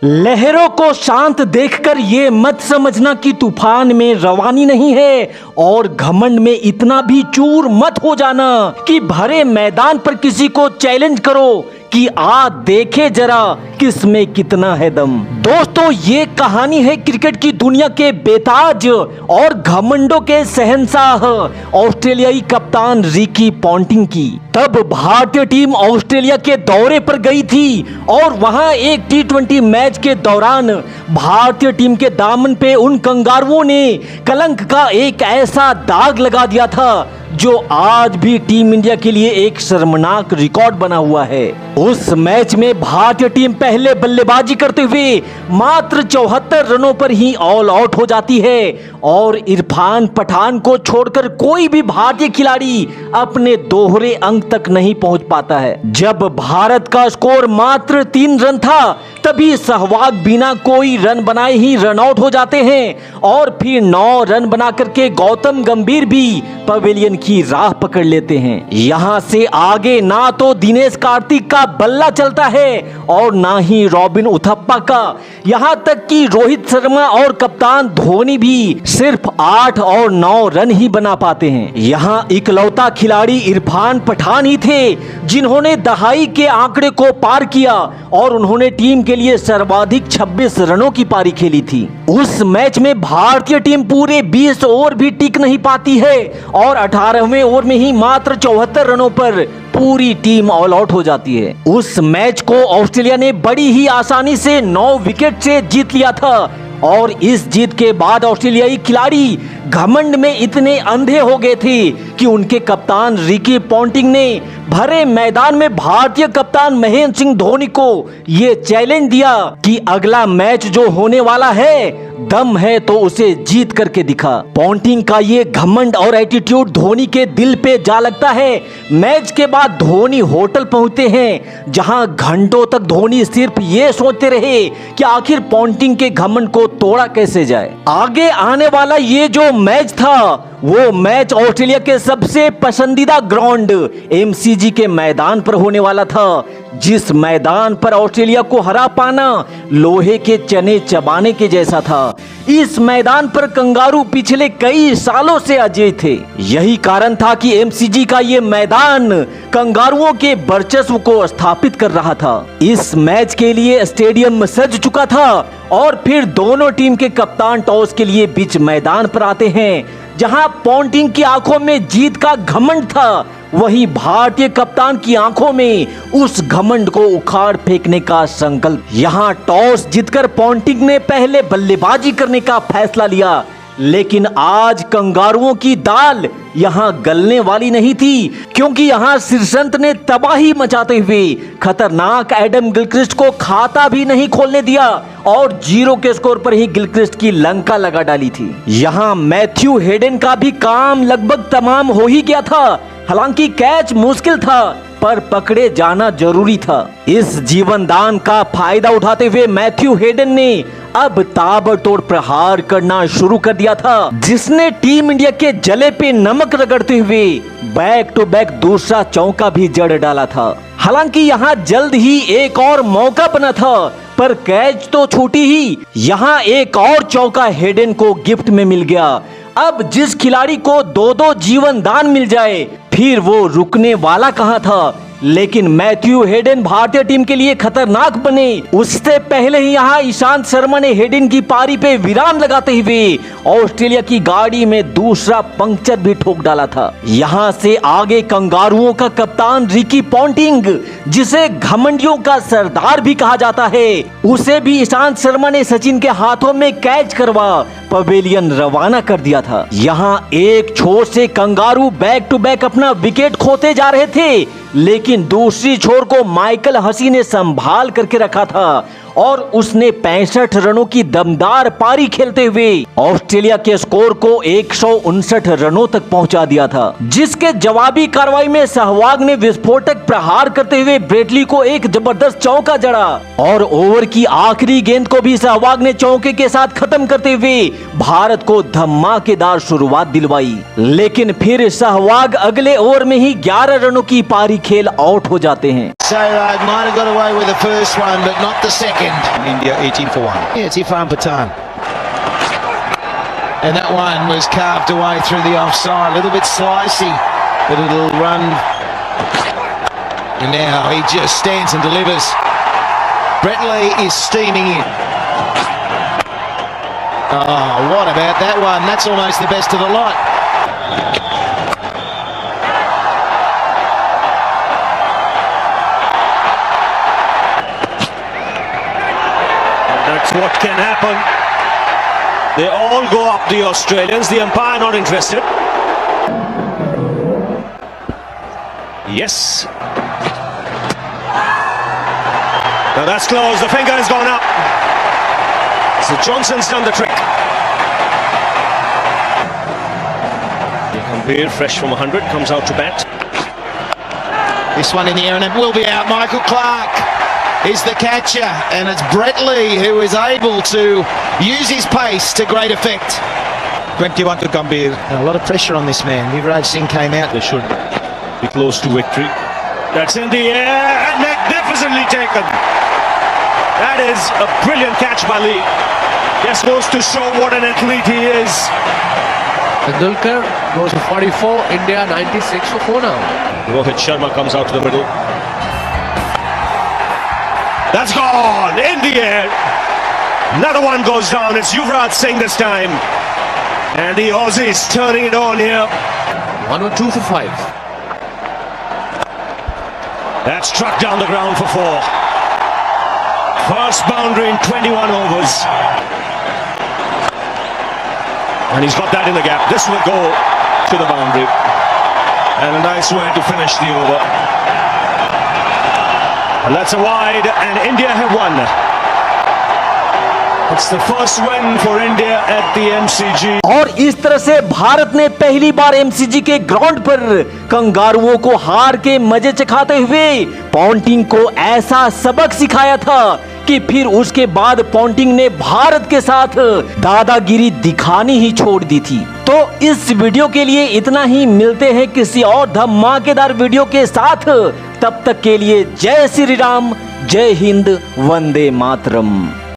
लहरों को शांत देखकर ये मत समझना कि तूफान में रवानी नहीं है, और घमंड में इतना भी चूर मत हो जाना कि भरे मैदान पर किसी को चैलेंज करो कि आ देखे जरा किसमें कितना है दम। दोस्तों, ये कहानी है क्रिकेट की दुनिया के बेताज और घमंडों के शहंशाह ऑस्ट्रेलियाई कप्तान रिकी पॉन्टिंग की। तब भारतीय टीम ऑस्ट्रेलिया के दौरे पर गई थी और वहां एक T20 मैच के दौरान भारतीय टीम के दामन पे उन कंगारुओं ने कलंक का एक ऐसा दाग लगा दिया था जो आज भी टीम इंडिया के लिए एक शर्मनाक रिकॉर्ड बना हुआ है। उस मैच में भारतीय टीम पहले बल्लेबाजी करते हुए मात्र 74 रनों पर ही ऑल आउट हो जाती है और इरफान पठान को छोड़कर कोई भी भारतीय खिलाड़ी अपने दोहरे अंक तक नहीं पहुंच पाता है। जब भारत का स्कोर मात्र 3 रन था तभी सहवाग बिना कोई रन बनाए ही रन आउट हो जाते हैं और फिर 9 रन बना करके गौतम गंभीर भी पवेलियन की राह पकड़ लेते हैं। यहाँ से आगे ना तो दिनेश कार्तिक का बल्ला चलता है और ना ही रॉबिन उथप्पा का, यहाँ तक कि रोहित शर्मा और कप्तान धोनी भी सिर्फ 8 और 9 रन ही बना पाते हैं। यहाँ इकलौता खिलाड़ी इरफान पठान ही थे जिन्होंने दहाई के आंकड़े को पार किया और उन्होंने टीम के लिए सर्वाधिक 26 रनों की पारी खेली थी। उस मैच में भारतीय टीम पूरे 20 ओवर भी टिक नहीं पाती है और 18वें ओवर में ही मात्र 74 रनों पर पूरी टीम ऑल आउट हो जाती है। उस मैच को ऑस्ट्रेलिया ने बड़ी ही आसानी से 9 विकेट से जीत लिया था और इस जीत के बाद ऑस्ट्रेलियाई खिलाड़ी घमंड में इतने अंधे हो गए थे कि उनके कप्तान रिकी पॉन्टिंग ने भरे मैदान में भारतीय कप्तान महेंद्र सिंह धोनी को ये चैलेंज दिया कि अगला मैच जो होने वाला है दम है तो उसे जीत करके दिखा। पॉन्टिंग का ये घमंड और एटीट्यूड धोनी के दिल पे जा लगता है। मैच के बाद धोनी होटल पहुंचते हैं जहां घंटों तक धोनी सिर्फ ये सोचते रहे कि आखिर पॉन्टिंग के घमंड को तोड़ा कैसे जाए। आगे आने वाला ये जो मैच था वो मैच ऑस्ट्रेलिया के सबसे पसंदीदा ग्राउंड MCG के मैदान पर होने वाला था, जिस मैदान पर ऑस्ट्रेलिया को हरा पाना लोहे के चने चबाने के जैसा था। इस मैदान पर कंगारू पिछले कई सालों से अजय थे। यही कारण था कि MCG का ये मैदान कंगारुओं के वर्चस्व को स्थापित कर रहा था। इस मैच के लिए स्टेडियम सज चुका था और फिर दोनों टीम के कप्तान टॉस के लिए बीच मैदान पर आते हैं। जहां पॉन्टिंग की आंखों में जीत का घमंड था, वहीं भारतीय कप्तान की आंखों में उस घमंड को उखाड़ फेंकने का संकल्प। यहां टॉस जीतकर पॉन्टिंग ने पहले बल्लेबाजी करने का फैसला लिया, लेकिन आज कंगारुओं की दाल यहाँ गलने वाली नहीं थी, क्योंकि यहाँ शीर्षंत ने तबाही मचाते हुए खतरनाक एडम गिलक्रिस्ट को खाता भी नहीं खोलने दिया और 0 के स्कोर पर ही गिलक्रिस्ट की लंका लगा डाली थी। यहाँ मैथ्यू हेडन का भी काम लगभग तमाम हो ही गया था। हालांकि कैच मुश्किल था पर पकड़े जाना जरूरी था। इस जीवन दान का फायदा उठाते हुए मैथ्यू हेडन ने अब ताबड़तोड़ प्रहार करना शुरू कर दिया था, जिसने टीम इंडिया के जले पे नमक रगड़ते हुए बैक टू बैक दूसरा चौका भी जड़ डाला था। हालांकि यहाँ जल्द ही एक और मौका बना था पर कैच तो छूटी ही। यहाँ एक और चौका हेडन को गिफ्ट में मिल गया। अब जिस खिलाड़ी को 2-2 जीवन दान मिल जाए फिर वो रुकने वाला कहाँ था। लेकिन मैथ्यू हेडन भारतीय टीम के लिए खतरनाक बने उससे पहले ही यहाँ ईशांत शर्मा ने हेडन की पारी पे विराम लगाते हुए ऑस्ट्रेलिया की गाड़ी में दूसरा पंक्चर भी ठोक डाला था। यहाँ से आगे कंगारुओं का कप्तान रिकी पॉन्टिंग, जिसे घमंडियों का सरदार भी कहा जाता है, उसे भी ईशांत शर्मा ने सचिन के हाथों में कैच करवा पवेलियन रवाना कर दिया था। यहाँ एक छोर से कंगारू बैक टू बैक अपना विकेट खोते जा रहे थे, लेकिन दूसरी छोर को माइकल हसी ने संभाल करके रखा था और उसने 65 रनों की दमदार पारी खेलते हुए ऑस्ट्रेलिया के स्कोर को 159 रनों तक पहुंचा दिया था, जिसके जवाबी कार्रवाई में सहवाग ने विस्फोटक प्रहार करते हुए ब्रेटली को एक जबरदस्त चौका जड़ा और ओवर की आखिरी गेंद को भी सहवाग ने चौके के साथ खत्म करते हुए भारत को धमाकेदार शुरुआत दिलवाई। लेकिन फिर सहवाग अगले ओवर में ही 11 रनों की पारी खेल आउट हो जाते हैं। So might have got away with the first one, but not the second. end. India 18 for 1. Yeah, it's Irfan Pathan. And that one was carved away through the offside. A little bit slicey, but it'll run. And now he just stands and delivers. Brett Lee is steaming in. Oh, what about that one? That's almost the best of the lot. That's what can happen. They all go up, the Australians. The umpire not interested. Yes. Now that's close. The finger has gone up. So Johnson's done the trick. Gambhir, fresh from 100, comes out to bat. This one in the air and it will be out. Michael Clark is the catcher, and it's Brett Lee who is able to use his pace to great effect. 21 to Gambhir. And a lot of pressure on this man. Yuvraj Singh came out. They should be close to victory. That's in the air and magnificently taken. That is a brilliant catch by Lee. Just goes to show what an athlete he is. Tendulkar goes to 44, India 96 for 4 now. Rohit Sharma comes out to the middle. That's gone in the air. Another one goes down. It's Yuvraj Singh this time. And the Aussies turning it on here. 102 for 5. That's struck down the ground for 4. First boundary in 21 overs. And he's got that in the gap. This will go to the boundary. And a nice way to finish the over. And that's a wide, and India have won. It's the first win for India at the MCG. और इस तरह से भारत ने पहली बार MCG के ground पर कंगारुओं को हार के मजे चखाते हुए पॉन्टिंग को ऐसा सबक सिखाया था कि फिर उसके बाद पॉन्टिंग ने भारत के साथ दादागिरी दिखानी ही छोड़ दी थी। तो इस वीडियो के लिए इतना ही। मिलते हैं किसी और धमाकेदार वीडियो के साथ। तब तक के लिए जय श्री राम, जय हिंद, वंदे मातरम।